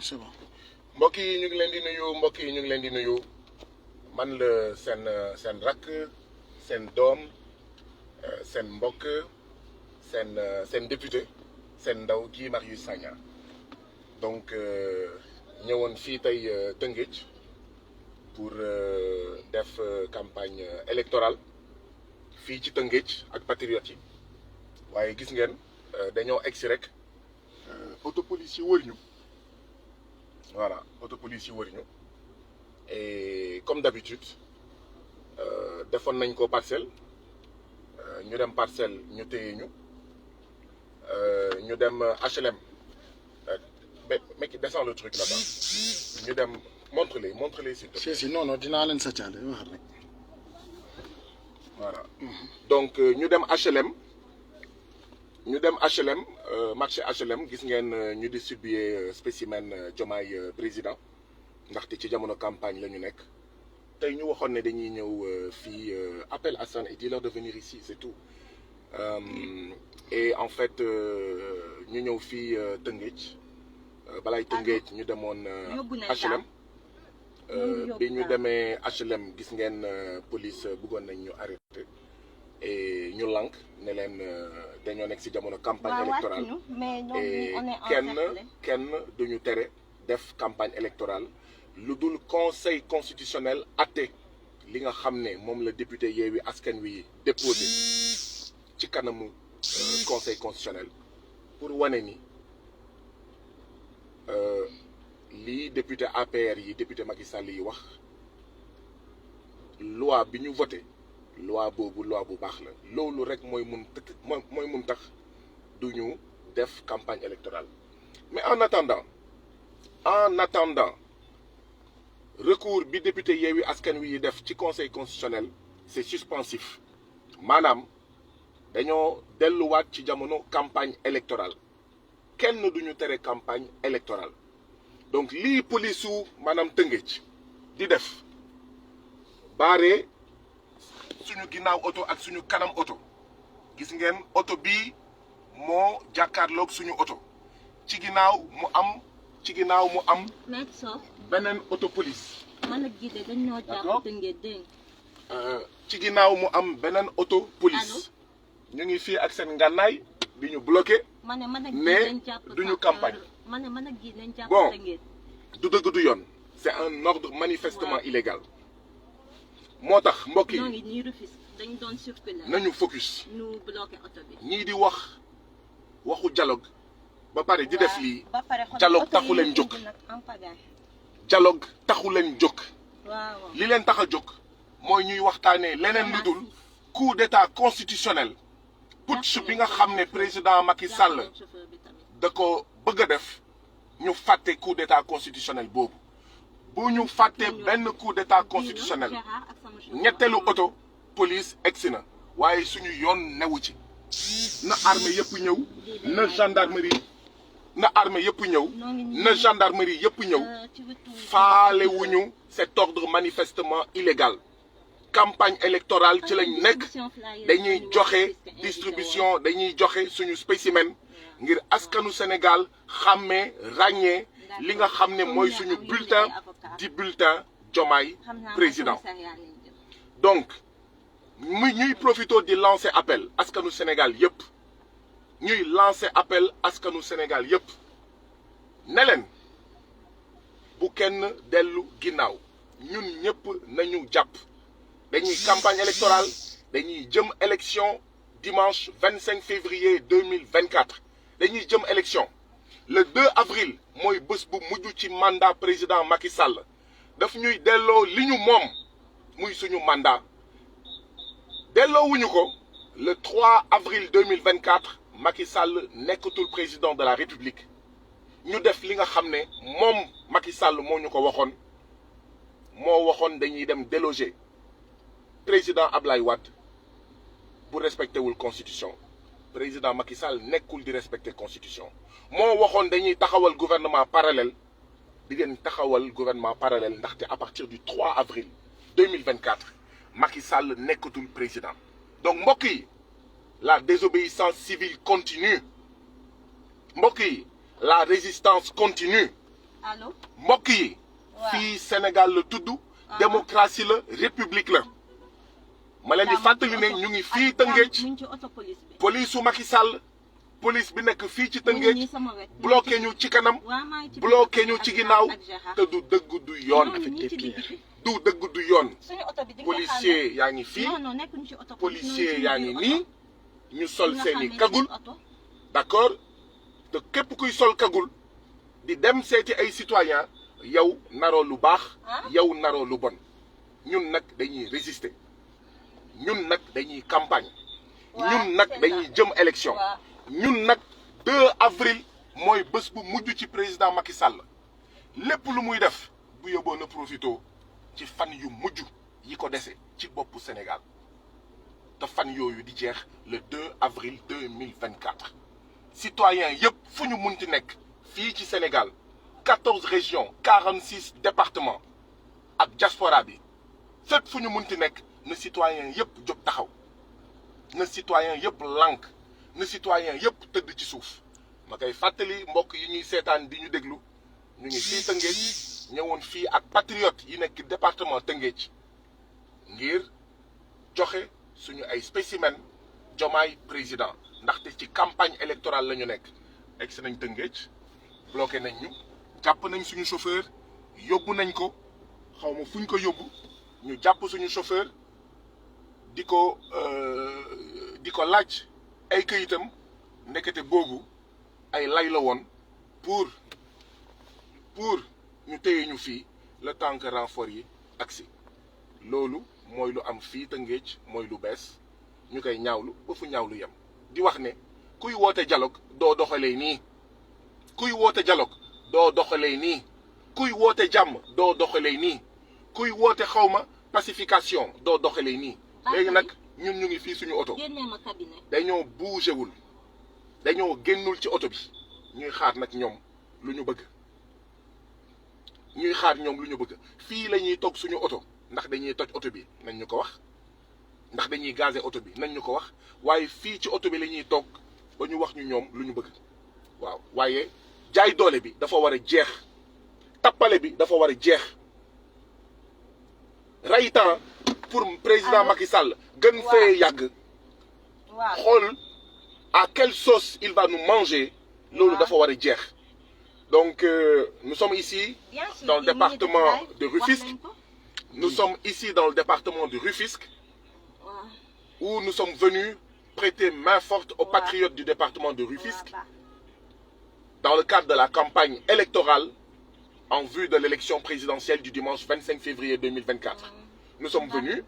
c'est bon. mbokk yi ñu ngi leen di nuyu mbokk yi ñu ngi leen di nuyu man la seen rakk seen doom seen mbokk seen député seen ndaw Guy Marius Sagna donc ñëwoon fii tey Tëngéej pour def campagne électorale fii ci Tëngéej ak patriotes yi waaye gis ngeen dañoo egsi rek autopolice yi wër ñu. Voilà, autopolice yi wër ñu et comme d'habitude defoon nañ ko parcelle ñu dem parcelle ñu téye ñu dem HLM mec descend le truc là-bas ñu dem montre-les s'il te plaît. si non dinaa leen sa caale wax rek. Voilà donc ñu dem HLM marché HLM gis ngeen ñu distribuer spécimen Diomaye président ndaxte ci jamono campagne la ñu nekk tey ñu waxoon ne dañuy ñëw fii appel à Assane et dis-leur de venir ici c'est tout et en fait ñu ñëw fii Tëngéej balaay Tëngéej ñu demoon HLM bi ñu demee HLM gis ngeen police bëggoon nañ ñu arrêté et ñu lànk ne leen dañoo nekk ci jamono campagne électorale et kenn duñu tere def campagne électorale lu dul conseil constitutionnel atte li nga xam ne moom la député Yewwi Askan Wi déposé ci kanamu conseil constitutionnel pour wane ni lii député APR yi député Macky Sall yi wax loi bi ñu voté loi boobu loi bu baax la loolu rek mooy mun tax du ñu def campagne électorale mais en attendant recours bi député Yewwi Askan Wi yi def ci conseil constitutionnel c'est suspensif maanaam dañoo delluwaat ci jamono campagne électorale kenn duñu tere campagne électorale donc lii police su maanaam Tëngéej di def baare suñu ginnaaw oto ak suñu kanam oto gis ngeen oto bii moo jàkkaarloog suñu oto ci ginnaaw mu am beneen oto police. ci ginnaaw mu am beneen auto police ñu ngi fii ak seen ngànnaay bi ñu bloqué mais duñu campagne bon du dëgg du yoon c'est un ordre manifestement illégal moo tax mbokk yi nañu focus ñii di waxu dialogue ba pare di def lii dialogue taxu leen jóg li leen tax a jóg mooy ñuy waxtaanee leneen lu dul coup d'état constitutionnel putsch bi nga xam ne président Macky Sall da ko bëgg a def ñu fàtte coup d'état constitutionnel boobu bu ñu fàtte benn coup d'état constitutionnel ñetteelu auto police egsi na waaye suñu yoon newu ci na armée yëpp ñëw na gendarmerie yëpp ñëw faale wuñu cet ordre manifestement illégal campagne électorale ci lañ nekk dañuy joxe distribution dañuy joxe suñu spécimen ngir askanu Sénégal xàmmee ràññee li nga xam ne mooy suñu bulletin di bulletin Diomaye président donc ñuy profito di lancer appel askanu Sénégal yëpp ne leen bu kenn dellu ginnaaw ñun ñëpp nañu jàpp dañuy campagne électorale dañuy jëm élection dimanche 25 février 2024 dañuy jëm élection le 2 avril mooy bés bu mujj ci mandat président Macky Sall daf ñuy delloo li ñu moom muy suñu mandat delloowuñu ko le 3 avril 2024 Macky Sall nekkatul président de la République ñu def li nga xam ne moom Macky Sall moo ñu ko waxoon dañuy dem déloger président Ablaye Wade bu respecté wul constitution président Macky Sall nekkul di respecter constitution moo waxoon dañuy taxawal gouvernement parallèle di leen taxawal gouvernement parallèle ndaxte à partir du 3 avril 2024 Macky Sall nekkatul président donc mbokk yi la désobéissance civile continue mbokk yi la résistance continue allo. mbokk yi. waaw fii Sénégal la tudd. démocratie la république la. ma leen di fàttali ne ñu ngi fii Tëngéej. police su Macky Sall. police bi nekk fii ci Tëngéej. bloqué ñu ci kanam. bloqué ñu ci ginnaaw. te du dëgg du yoon. du dëgg du yoon. policier yaa ngi fii. policier yaa ngi nii. ñu sol seeni kagul. d'accord te képp kuy sol kagul. di dem seeti ay citoyen yow naroo lu baax. yow naroo lu bon. ñun nag dañuy résister. ñun nag dañuy campagne. ñun nag dañuy jëm élection. ñun nag 2 avril mooy bés bu mujj ci président Macky Sall lépp lu muy def bu yóbboo na profito ci fan yu mujj yi ko dese ci boppu Sénégal te fan yooyu di jeex le 2 avril 2024. citoyens yëpp fu ñu munti nekk fii ci Sénégal 14 régions 46 départements ak diaspora bi fépp fu ñu munti nekk na citoyens yëpp jóg taxaw na citoyens yëpp lànk. na citoyen yëpp tëdd ci suuf ma koy fàttali mbokk yi ñuy seetaan di ñu déglu ñu ngi fii Tëngéej ñëwoon fii ak patriote yi nekk département Tëngéej ngir joxe suñu ay spécimen Diomaye président ndaxte ci campagne électorale la ñu nekk egsi nañ Tëngéej bloqué nañ ñu jàpp nañ suñu chauffeur yóbbu nañ ko xaw ma fuñ ko yóbbu ñu jàpp suñu chauffeur di ko laaj ay këyitam ndekete boobu ay lay la woon pour ñu téye ñu fii le temps que renfort yi agsi loolu mooy lu am fii Tëngéej mooy lu bees ñu koy ñaawlu ba fu ñaawlu yem di wax ne kuy woote dialogue doo doxalee nii kuy woote dialogue doo doxalee nii kuy woote jàmm doo doxalee nii kuy woote xawma pacification doo doxalee nii léegi nag ñun ñu ngi fii suñu oto dañoo bougé wul dañoo génnul ci oto bi ñuy xaar nag ñoom lu ñu bëgg fii la ñuy toog suñu oto ndax dañuy toj oto bi nañ ñu ko wax ndax dañuy gazé oto bi nañ ñu ko wax waaye fii ci oto bi la ñuy toog ba ñu wax ñu ñoom lu ñu bëgg waaw waaye jaay doole bi dafa war a jeex tappale bi dafa war a jeex rey temps pour président Macky Sall gën fee yàgg xool à quelle sauce il va nous manger loolu dafa war a jeex donc nous sommes ici dans le département de Rufisque où nous sommes venus prêter main forte aux patriotes du département de Rufisque dans le cadre de la campagne électorale en vue de l'élection présidentielle du dimanche 25 février 2024. Nous sommes venus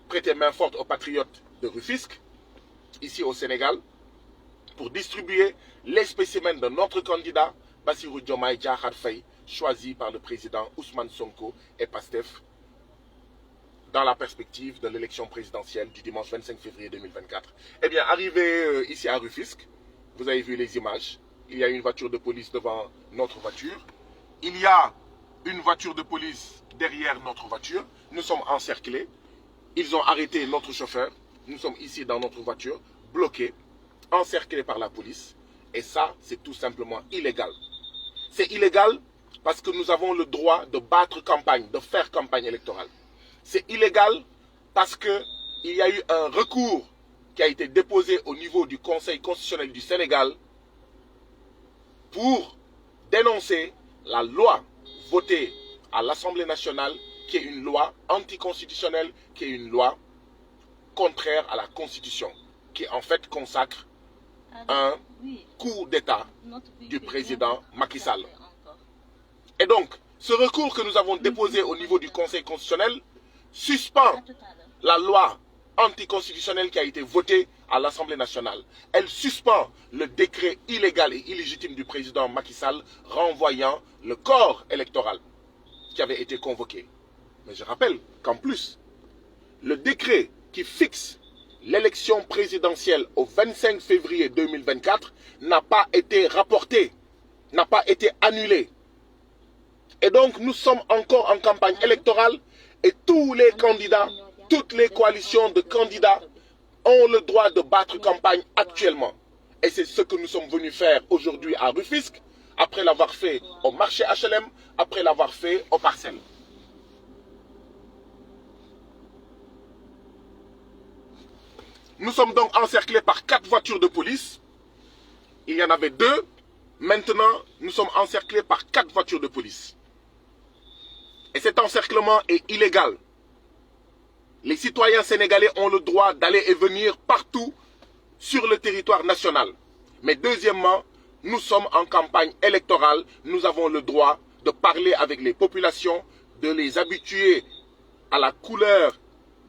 prêter main forte aux patriotes de Rufisque, ici au Sénégal, pour distribuer les spécimens de notre candidat, Bassirou Diomaye Diakhar Faye, choisi par le président Ousmane Sonko et Pastef, dans la perspective de l'élection présidentielle du dimanche 25 février 2024. Eh bien, arrivé ici à Rufisque, vous avez vu les images. Il y a une voiture de police devant notre voiture. Il y a une voiture de police derrière notre voiture. Nous sommes encerclés. Ils ont arrêté notre chauffeur. Nous sommes ici dans notre voiture, bloqués, encerclés par la police. Et ça, c'est tout simplement illégal. C'est illégal parce que nous avons le droit de battre campagne, de faire campagne électorale. C'est illégal parce qu'il y a eu un recours qui a été déposé au niveau du Conseil constitutionnel du Sénégal pour dénoncer la loi votée à l'Assemblée nationale, qui est une loi anticonstitutionnelle, qui est une loi contraire à la Constitution, qui en fait consacre un coup d'État du président Macky Sall. Et donc, ce recours que nous avons déposé au niveau du Conseil constitutionnel suspend la loi anticonstitutionnelle qui a été votée à l'Assemblée nationale. Elle suspend le décret illégal et illégitime du président Macky Sall renvoyant le corps électoral qui avait été convoqué. Mais je rappelle qu'en plus, le décret qui fixe l'élection présidentielle au 25 février 2024 n'a pas été rapporté, n'a pas été annulé. Et donc, nous sommes encore en campagne électorale et tous les candidats, toutes les coalitions de candidats ont le droit de battre campagne actuellement. Et c'est ce que nous sommes venus faire aujourd'hui à Rufisque, après l'avoir fait au marché HLM, après l'avoir fait aux parcelles. Nous sommes donc encerclés par 4 voitures de police. Il y en avait 2. Maintenant, nous sommes encerclés par 4 voitures de police. Et cet encerclement est illégal. Les citoyens sénégalais ont le droit d'aller et venir partout sur le territoire national. Mais deuxièmement, nous sommes en campagne électorale. Nous avons le droit de parler avec les populations, de les habituer à la couleur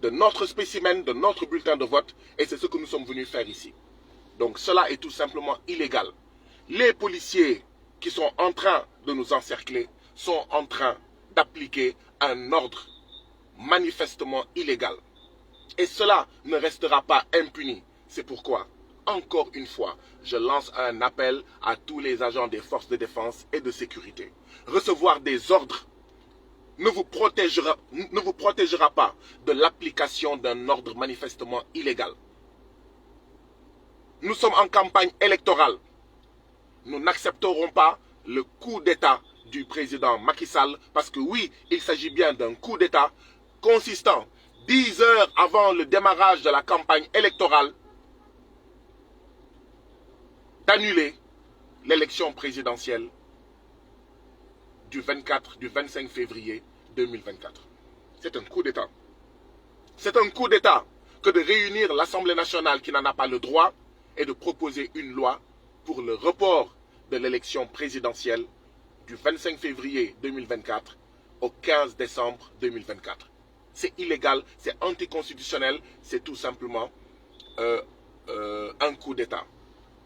de notre spécimen, de notre bulletin de vote. Et c'est ce que nous sommes venus faire ici. Donc cela est tout simplement illégal. Les policiers qui sont en train de nous encercler sont en train d'appliquer un ordre manifestement illégal. Et cela ne restera pas impuni. C'est pourquoi, encore une fois, je lance un appel à tous les agents des forces de défense et de sécurité. Recevoir des ordres ne vous protégera pas de l'application d'un ordre manifestement illégal. Nous sommes en campagne électorale. Nous n'accepterons pas le coup d'État du président Macky Sall parce que oui, il s'agit bien d'un coup d'État consistant 10 heures avant le démarrage de la campagne électorale d'annuler l'élection présidentielle du 25 février 2024. C'est un coup d'État. C'est un coup d'État que de réunir l'Assemblée nationale qui n'en a pas le droit et de proposer une loi pour le report de l'élection présidentielle du 25 février 2024 au 15 décembre 2024. C'est illégal, c'est anticonstitutionnel, c'est tout simplement un coup d'État.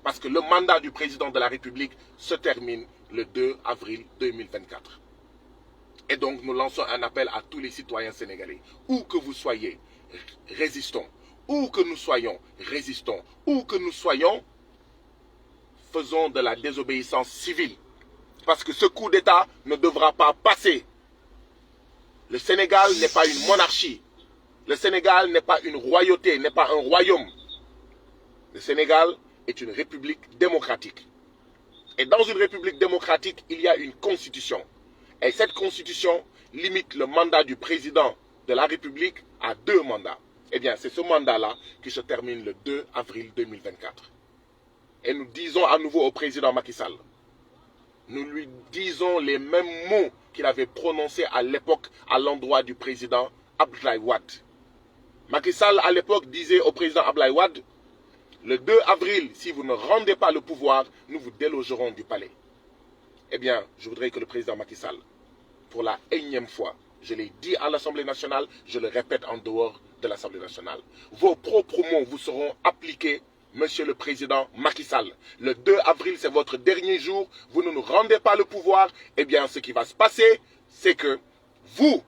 Parce que le mandat du président de la République se termine le 2 avril 2024. Et donc nous lançons un appel à tous les citoyens sénégalais. Où que vous soyez, résistons. Où que nous soyons, résistons. Où que nous soyons, faisons de la désobéissance civile. Parce que ce coup d'État ne devra pas passer. Le Sénégal n'est pas une monarchie. Le Sénégal n'est pas une royauté, n'est pas un royaume. Le Sénégal est une république démocratique. Et dans une république démocratique, il y a une constitution. Et cette constitution limite le mandat du président de la République à 2 mandats. Eh bien, c'est ce mandat-là qui se termine le 2 avril 2024. Et nous disons à nouveau au président Macky Sall, nous lui disons les mêmes mots qu'il avait prononcés à l'époque à l'endroit du président Abdoulaye Wade. Macky Sall, à l'époque, disait au président Abdoulaye Wade, le 2 avril, si vous ne rendez pas le pouvoir, nous vous délogerons du palais. Eh bien, je voudrais que le président Macky Sall, pour la énième fois, je l'ai dit à l'Assemblée nationale, je le répète en dehors de l'Assemblée nationale, vos propres mots vous seront appliqués, Monsieur le Président Macky Sall. Le 2 avril, c'est votre dernier jour, vous ne nous rendez pas le pouvoir, eh bien, ce qui va se passer, c'est que vous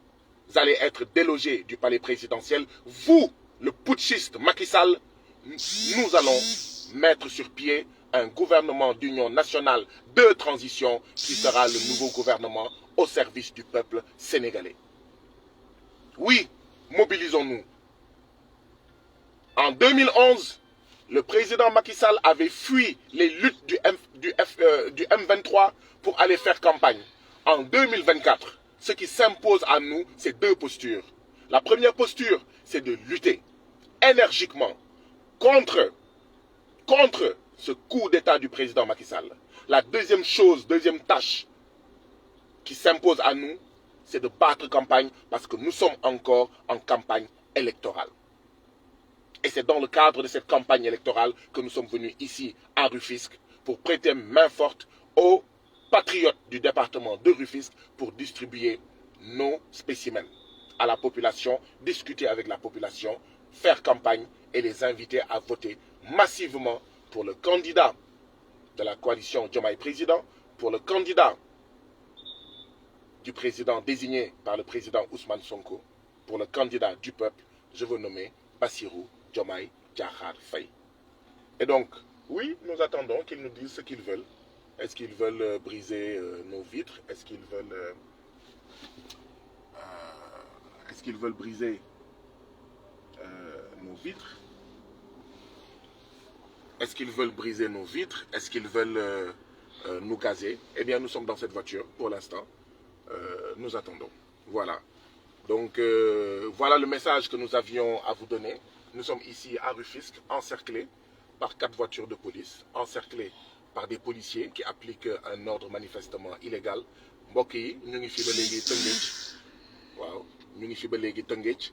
allez être délogé du palais présidentiel, vous, le putschiste Macky Sall, nous allons mettre sur pied un gouvernement d'union nationale de transition qui sera le nouveau gouvernement au service du peuple sénégalais. Oui, mobilisons-nous. En 2011, le président Macky Sall avait fui les luttes du M23 pour aller faire campagne. En 2024, ce qui s'impose à nous, c'est 2 postures. La première posture, c'est de lutter énergiquement contre ce coup d'État du président Macky Sall. La deuxième chose, deuxième tâche qui s'impose à nous, c'est de battre campagne parce que nous sommes encore en campagne électorale. Et c'est dans le cadre de cette campagne électorale que nous sommes venus ici à Rufisque pour prêter main forte aux patriotes du département de Rufisque pour distribuer nos spécimens à la population, discuter avec la population, faire campagne et les inviter à voter massivement pour le candidat de la coalition Diomaye Président, pour le candidat du président désigné par le président Ousmane Sonko, pour le candidat du peuple, je veux nommer Bassirou Diomaye Diakhar Faye. Et donc, oui, nous attendons qu'ils nous disent ce qu'ils veulent. Est-ce qu'ils veulent briser nos vitres? Est-ce qu'ils veulent briser nos vitres? Est-ce qu'ils veulent briser nos vitres? Est-ce qu'ils veulent nous gazer. Eh bien, nous sommes dans cette voiture pour l'instant. Nous attendons. Voilà. Donc, voilà le message que nous avions à vous donner. Nous sommes ici à Rufisque, encerclés par 4 voitures de police, encerclés par des policiers qui appliquent un ordre manifestement illégal. mbokk yi ñu ngi fi ba léegi Tëngéej waaw ñu ngi fi ba léegi Tëngéej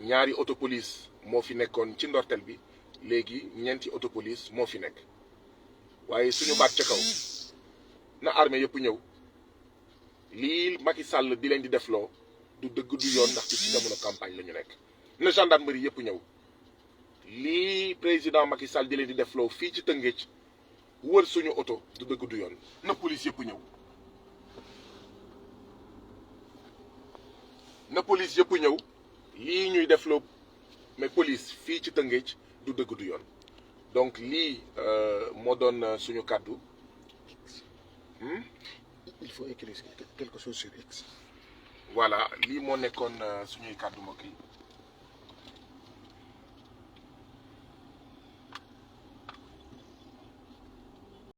ñaari autopolice moo fi nekkoon ci ndorteel bi léegi ñeenti autopolice moo fi nekk waaye suñu baat ca kaw na armée yëpp ñëw lii Macky Sall di leen di defloo du dëgg du yoon ndaxte ci jamono campagne la ñu nekk na gendarmerie yëpp ñëw lii président Macky Sall di leen di defloo fii ci Tëngéej wër suñu oto du dëgg du yoon na police yëpp ñëw na police yëpp ñëw lii ñuy defloo mais police fii ci Tëngéej du dëgg du yoon donc lii moo doon suñu kàddu il faut écrire quelque chose sur X. voilà lii moo nekkoon suñuy kàddu mbokk yi